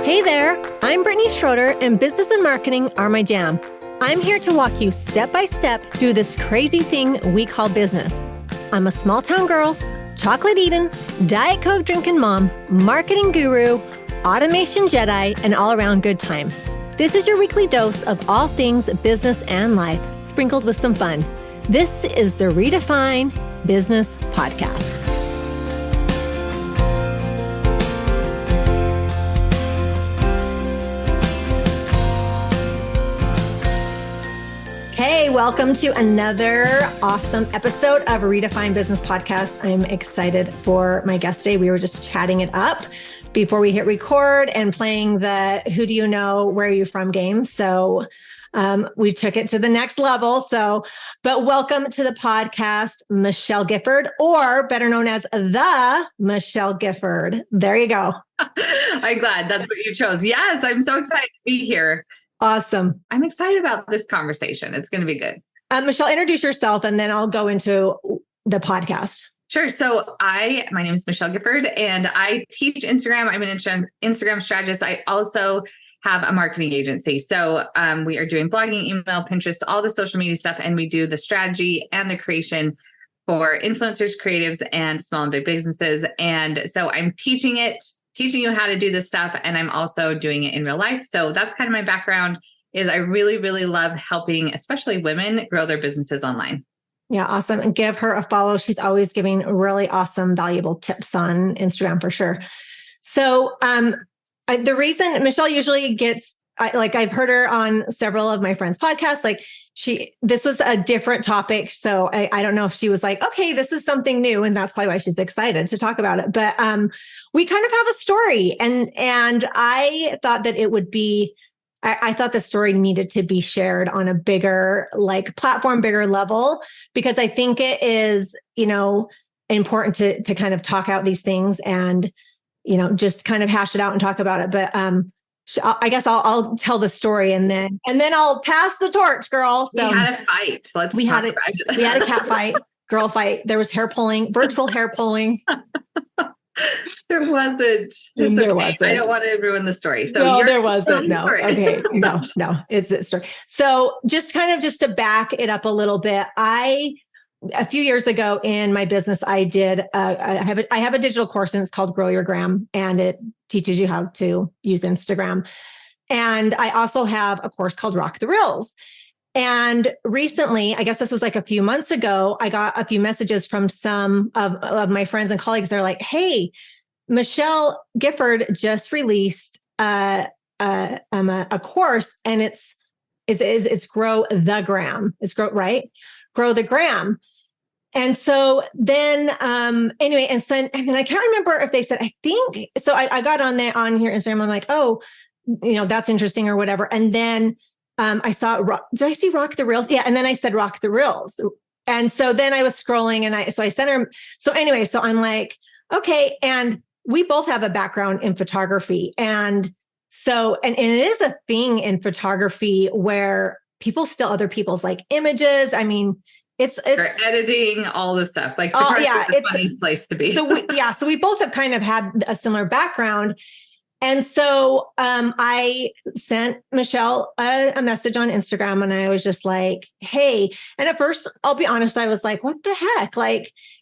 Hey there, I'm Brittany Schroeder, and business and marketing are my jam. I'm here to walk you step by step through this crazy thing we call business. I'm a small town girl, chocolate eating, Diet Coke drinking mom, marketing guru, automation Jedi, and all around good time. This is your weekly dose of all things business and life, sprinkled with some fun. This is the Redefine Business Podcast. Hey, welcome to another awesome episode of Redefine Business Podcast. I'm excited for my guest today. We were just chatting it up before we hit record and playing the who do you know, where are you from game. So we took it to the next level. But welcome to the podcast, Michelle Gifford, or better known as the Michelle Gifford. There you go. I'm glad that's what you chose. Yes, I'm so excited to be here. Awesome. I'm excited about this conversation. It's going to be good. Michelle, introduce yourself and then I'll go into the podcast. Sure. So my name is Michelle Gifford and I teach Instagram. I'm an Instagram strategist. I also have a marketing agency. So we are doing blogging, email, Pinterest, all the social media stuff. And we do the strategy and the creation for influencers, creatives, and small and big businesses. And so I'm teaching you how to do this stuff. And I'm also doing it in real life. So that's kind of my background is I really, really love helping, especially women, grow their businesses online. Yeah, awesome. And give her a follow. She's always giving really awesome, valuable tips on Instagram for sure. So the reason Michelle usually gets, I've heard her on several of my friends' podcasts, this was a different topic. So I don't know if she was like, okay, this is something new. And that's probably why she's excited to talk about it. But we kind of have a story. And I thought that it would be, I thought the story needed to be shared on a bigger platform, bigger level, because I think it is, important to kind of talk out these things and, just kind of hash it out and talk about it. But I guess I'll tell the story and then I'll pass the torch, girl. So we had a fight. We had a cat fight, girl fight. There was hair pulling, virtual hair pulling. There wasn't. There wasn't. I don't want to ruin the story. So no, there wasn't. No. Story. Okay. No, it's a story. So just to back it up a little bit, a few years ago in my business, I have a digital course and it's called Grow Your Gram, and it teaches you how to use Instagram. And I also have a course called Rock the Reels. And recently, I guess this was a few months ago, I got a few messages from some of my friends and colleagues. They're like, hey, Michelle Gifford just released a course, and it's Grow the Gram. It's Grow the Gram. And so then, anyway, and then I can't remember if they said, I think, so I got on here Instagram. I'm like, oh, that's interesting or whatever. And then I saw, did I see Rock the Reels? Yeah. And then I said, Rock the Reels. And so then I was scrolling and I sent her. So anyway, so I'm like, okay. And we both have a background in photography. And so, and it is a thing in photography where people steal other people's images. I mean, it's for editing, all this stuff. Photography is a funny place to be. So we both have kind of had a similar background. And so I sent Michelle a message on Instagram, and I was just like, hey, and at first, I'll be honest, I was like, what the heck?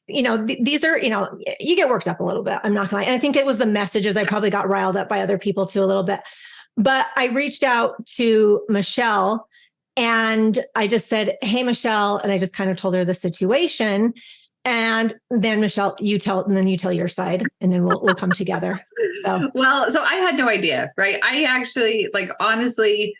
These are, you get worked up a little bit. I'm not gonna lie. And I think it was the messages. I probably got riled up by other people too a little bit, but I reached out to Michelle and I just said, hey, Michelle. And I just kind of told her the situation. And then Michelle, you tell your side, and then we'll come together. So I had no idea, right? I actually honestly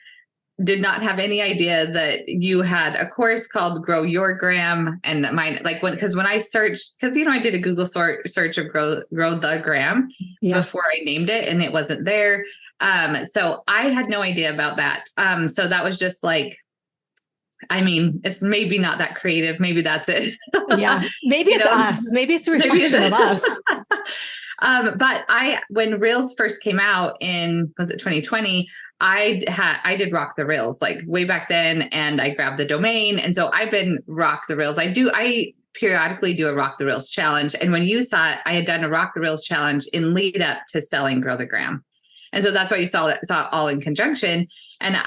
did not have any idea that you had a course called Grow Your Gram, and mine, when I searched, because I did a Google search of Grow the Gram before I named it, and it wasn't there. So I had no idea about that. So that was just it's maybe not that creative. Maybe that's it. Yeah. Maybe it's us. Maybe it's a reflection of us. But when Reels first came out was it 2020, I did Rock the Reels way back then, and I grabbed the domain. And so I've been Rock the Reels. I periodically do a Rock the Reels challenge. And when you saw it, I had done a Rock the Reels challenge in lead up to selling Grow the Gram. And so that's why you saw it all in conjunction. And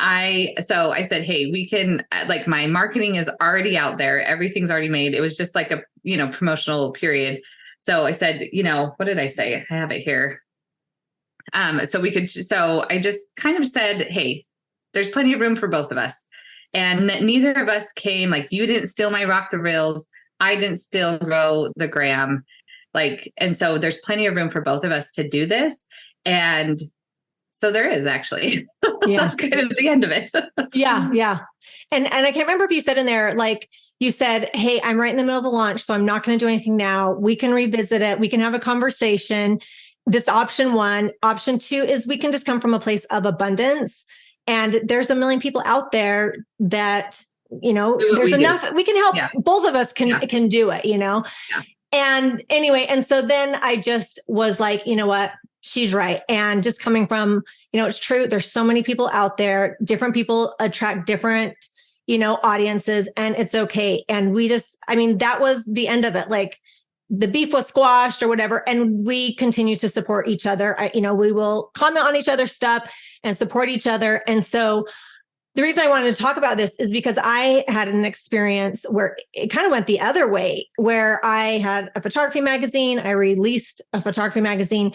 so I said, hey, we can, like, my marketing is already out there. Everything's already made. It was just like a, promotional period. So I said, what did I say? I have it here. So I just kind of said, hey, there's plenty of room for both of us. And neither of us came, like, you didn't steal my Rock the Reels. I didn't steal Grow the Gram. And so there's plenty of room for both of us to do this. And so there is actually, Yeah. that's kind of the end of it. Yeah. Yeah. And I can't remember if you said in there, like you said, hey, I'm right in the middle of the launch, so I'm not going to do anything now. We can revisit it. We can have a conversation. This option one. Option two is we can just come from a place of abundance. And there's a million people out there that, there's enough, we can help. Both of us can do it, Yeah. And anyway, and so then I just was like, you know what? She's right. And just coming from, it's true. There's so many people out there. Different people attract different, audiences, and it's okay. And that was the end of it. Like, the beef was squashed or whatever. And we continue to support each other. We will comment on each other's stuff and support each other. And so the reason I wanted to talk about this is because I had an experience where it kind of went the other way, where I had a photography magazine. I released a photography magazine,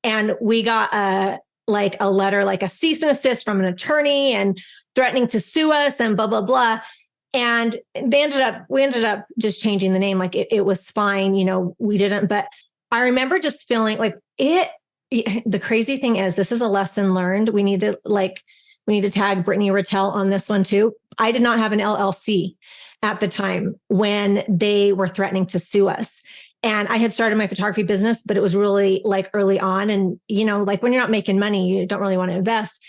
and we got a letter, like a cease and desist from an attorney, and threatening to sue us and blah, blah, blah. And we ended up just changing the name. Like, it was fine. We didn't, but I remember just feeling like the crazy thing is, this is a lesson learned. We need to tag Brittany Rattel on this one too. I did not have an LLC at the time when they were threatening to sue us. And I had started my photography business, but it was really like early on. And, when you're not making money, you don't really want to invest.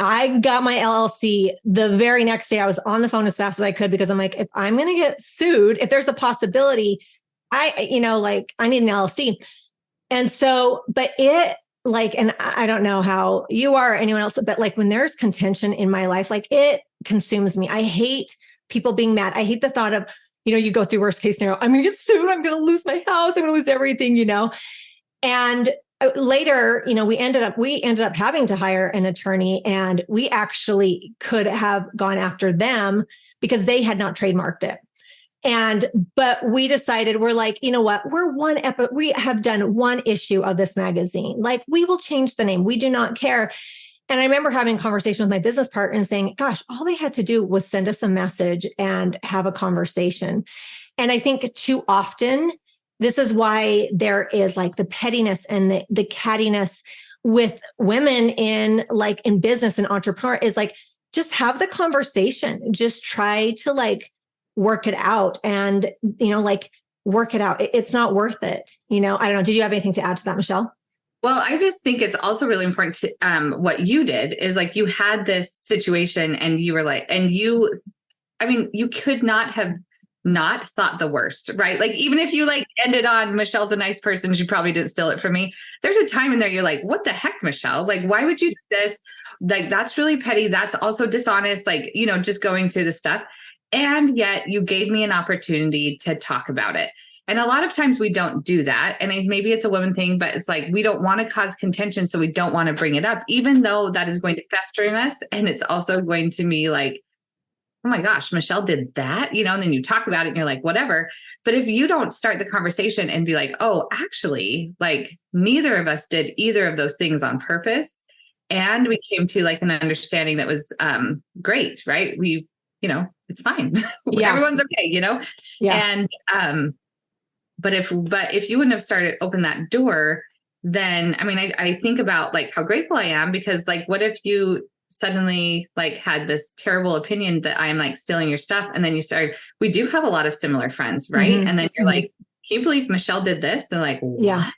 I got my LLC the very next day. I was on the phone as fast as I could, because I'm like, if I'm going to get sued, if there's a possibility, I need an LLC. And so, but and I don't know how you are or anyone else, but when there's contention in my life, it consumes me. I hate people being mad. I hate the thought of, you go through worst case scenario. I'm going to get sued. I'm going to lose my house. I'm going to lose everything, And later, we ended up having to hire an attorney, and we actually could have gone after them because they had not trademarked it. But we decided, we're like, you know what? We have done one issue of this magazine. We will change the name. We do not care. And I remember having a conversation with my business partner and saying, gosh, all they had to do was send us a message and have a conversation. And I think too often, this is why there is the pettiness and the cattiness with women in business and entrepreneur, is just have the conversation. Just try to work it out, and, work it out. It's not worth it. I don't know. Did you have anything to add to that, Michelle? Well, I just think it's also really important to, what you did is you had this situation, and you were you could not have not thought the worst, right? Even if you ended on, Michelle's a nice person, she probably didn't steal it from me. There's a time in there you're like, what the heck, Michelle? Why would you do this? That's really petty. That's also dishonest. Just going through the stuff. And yet you gave me an opportunity to talk about it. And a lot of times we don't do that. And maybe it's a woman thing, but it's we don't want to cause contention. So we don't want to bring it up, even though that is going to fester in us. And it's also going to be oh my gosh, Michelle did that, and then you talk about it and you're like, whatever. But if you don't start the conversation and be like, oh, actually, neither of us did either of those things on purpose. And we came to an understanding that was great, right? We, it's fine. Yeah. Everyone's okay, Yeah. And, but if you wouldn't have opened that door, then, I think about how grateful I am, because what if you suddenly had this terrible opinion that I'm stealing your stuff. And then we do have a lot of similar friends, right? Mm-hmm. And then you're can you believe Michelle did this? And what? Yeah.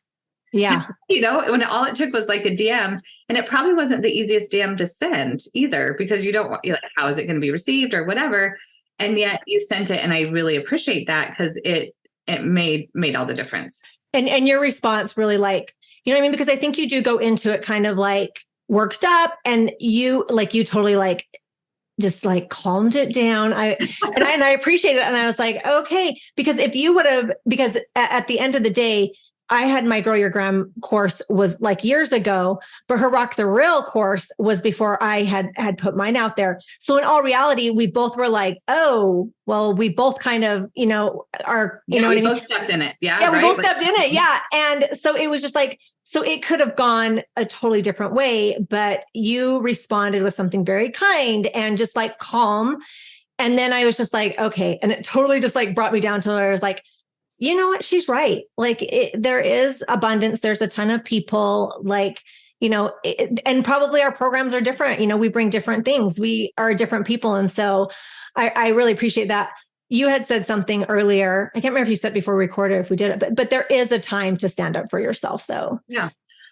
Yeah. When all it took was a DM, and it probably wasn't the easiest DM to send either, because you don't want, how is it going to be received or whatever. And yet you sent it. And I really appreciate that, because it made all the difference. And your response really because I think you do go into it kind of worked up, and you totally just calmed it down. I appreciate it. And I was like, okay, because if you would have, because at the end of the day, I had my Grow Your Gram course was like years ago, but her Rock the Real course was before I had put mine out there. So in all reality, we both were like, oh, well, we both kind of, are, you know what I mean? We both stepped in it. Yeah. Yeah, we Right? both stepped in it. Yeah. And so it was just like, so it could have gone a totally different way, but you responded with something very kind and just like calm. And then I was just like, okay. And it totally just like brought me down to where I was like, you know what? She's right. Like there is abundance. There's a ton of people like, and probably our programs are different. We bring different things. We are different people. And so I really appreciate that. You had said something earlier. I can't remember if you said before we recorded, if we did it, but there is a time to stand up for yourself though. Yeah.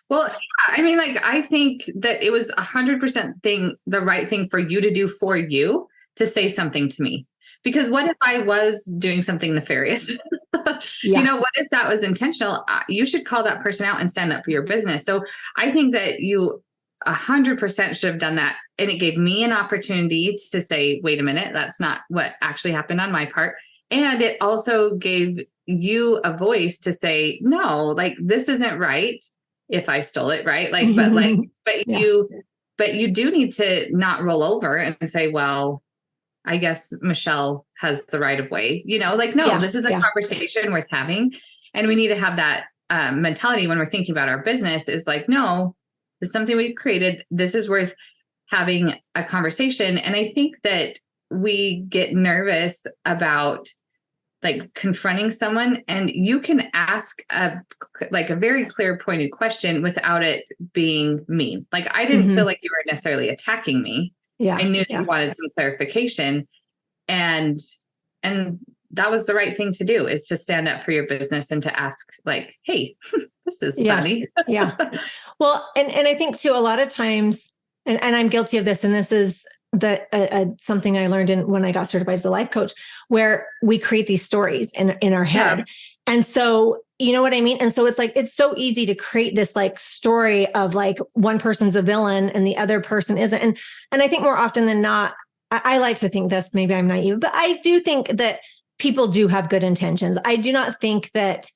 Well, I mean, like, I think that it was 100% the right thing for you to do for you to say something to me. Because what if I was doing something nefarious? Yeah. What if that was intentional? You should call that person out and stand up for your business. So I think that you 100% should have done that. And it gave me an opportunity to say, wait a minute, that's not what actually happened on my part. And it also gave you a voice to say, no, like, this isn't right if I stole it, right? Like, but you do need to not roll over and say, well, I guess Michelle has the right of way, this is a conversation worth having. And we need to have that mentality when we're thinking about our business is like, no, this is something we've created. This is worth having a conversation. And I think that we get nervous about like confronting someone, and you can ask a very clear pointed question without it being mean. Like, I didn't feel like you were necessarily attacking me. Yeah. I knew you wanted some clarification, and that was the right thing to do, is to stand up for your business and to ask like, hey, this is funny. Yeah. Well, and I think too, a lot of times, and I'm guilty of this, and this is something I learned when I got certified as a life coach, where we create these stories in our head. Yeah. And so, you know what I mean? And so it's like, it's so easy to create this like story of like one person's a villain and the other person isn't. And I think more often than not, I like to think this, maybe I'm naive, but I do think that people do have good intentions. I do not think that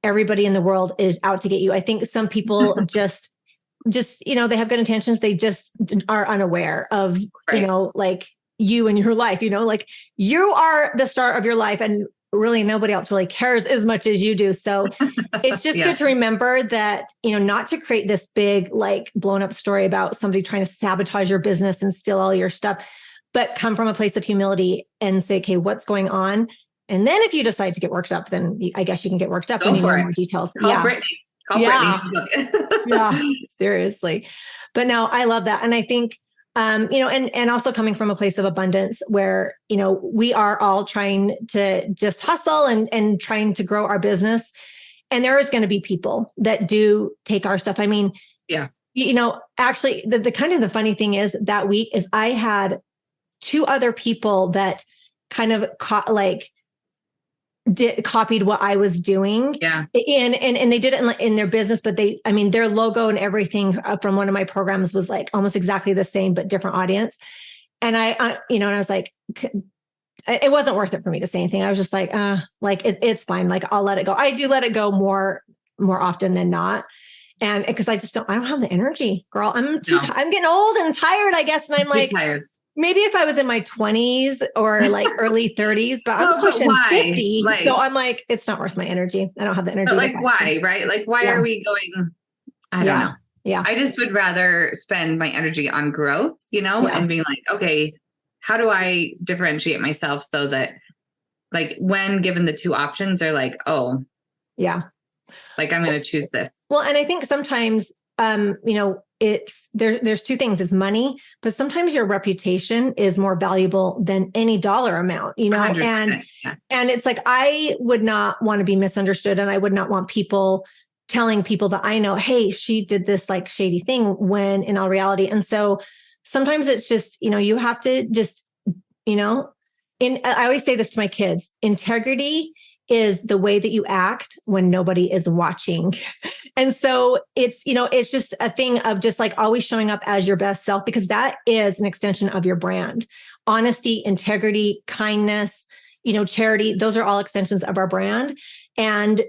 everybody in the world is out to get you. I think some people just, they have good intentions. They just are unaware of, like you and your life, like you are the star of your life, and really nobody else really cares as much as you do. So it's just good to remember that, not to create this big, like blown up story about somebody trying to sabotage your business and steal all your stuff, but come from a place of humility and say, okay, what's going on? And then if you decide to get worked up, then I guess you can get worked up when you know more details. Call Brittany. Yeah, seriously. But no, I love that. And I think, and also coming from a place of abundance where, we are all trying to just hustle and trying to grow our business. And there is going to be people that do take our stuff. I mean, actually the kind of the funny thing is that week is I had 2 other people that kind of copied what I was doing. Yeah. And they did it in their business, but their logo and everything from one of my programs was like almost exactly the same, but different audience. And I was like, it wasn't worth it for me to say anything. I was just like, it's fine. Like, I'll let it go. I do let it go more often than not. And because I don't have the energy, girl. I'm getting old and tired, I guess. And I'm like, tired. Maybe if I was in my 20s or like early 30s, but I'm pushing 50. So I'm like, it's not worth my energy. I don't have the energy. But like, why, right? Like, why are we going? I don't know. Yeah. I just would rather spend my energy on growth, and being like, okay, how do I differentiate myself so that like when given the 2 options are like, oh, yeah, like I'm going to choose this. Well, and I think sometimes, it's there's 2 things is money, but sometimes your reputation is more valuable than any dollar amount, and it's like, I would not want to be misunderstood. And I would not want people telling people that I know, hey, she did this like shady thing, when in all reality. And so sometimes it's just, you have to just, I always say this to my kids, integrity is the way that you act when nobody is watching. And so it's, it's just a thing of just like always showing up as your best self, because that is an extension of your brand. Honesty, integrity, kindness, charity, those are all extensions of our brand. And,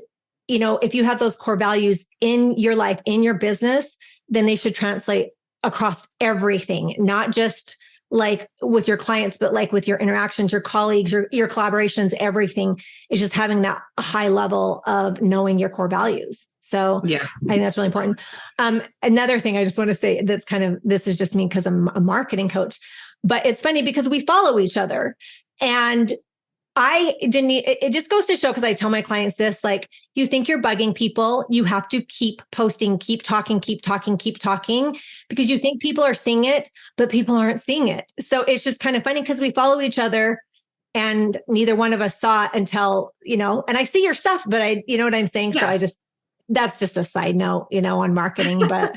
if you have those core values in your life, in your business, then they should translate across everything, not just like with your clients, but like with your interactions, your colleagues, your collaborations, everything is just having that high level of knowing your core values. So yeah, I think that's really important. Another thing I just want to say that's this is just me because I'm a marketing coach, but it's funny because we follow each other, and it just goes to show, because I tell my clients this, like, you think you're bugging people, you have to keep posting, keep talking, because you think people are seeing it, but people aren't seeing it. So it's just kind of funny because we follow each other and neither one of us saw it until, and I see your stuff, but you know what I'm saying? Yeah. So that's just a side note, on marketing, but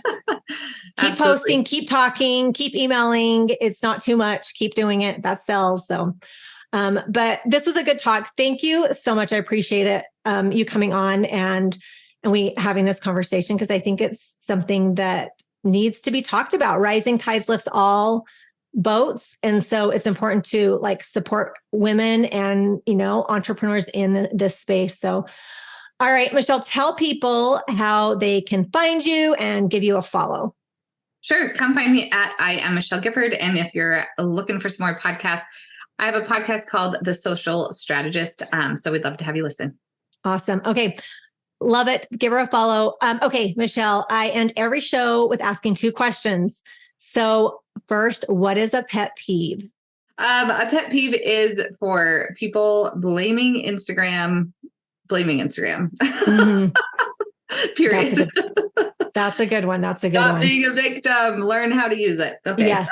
keep posting, keep talking, keep emailing. It's not too much. Keep doing it. That sells. So but this was a good talk. Thank you so much. I appreciate it. You coming on and we having this conversation, because I think it's something that needs to be talked about. Rising tides lifts all boats. And so it's important to support women and, entrepreneurs in this space. So, all right, Michelle, tell people how they can find you and give you a follow. Sure. Come find me at I am Michelle Gifford. And if you're looking for some more podcasts, I have a podcast called The Social Strategist. So we'd love to have you listen. Awesome. Okay. Love it. Give her a follow. Okay, Michelle, I end every show with asking 2 questions. So first, what is a pet peeve? A pet peeve is for people blaming Instagram. Mm-hmm. Period. That's a good one. Stop being a victim. Learn how to use it. Okay. Yes.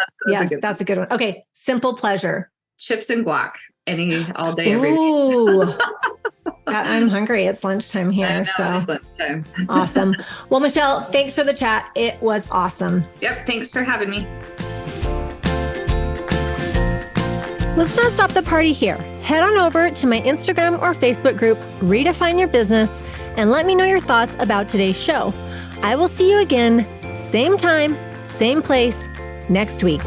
That's a good one. Okay. Simple pleasure. Chips and guac all day, every day. Ooh. I'm hungry. It's lunchtime here. I know, it's lunchtime. Awesome. Well, Michelle, thanks for the chat. It was awesome. Yep. Thanks for having me. Let's not stop the party here. Head on over to my Instagram or Facebook group, Redefine Your Business, and let me know your thoughts about today's show. I will see you again, same time, same place, next week.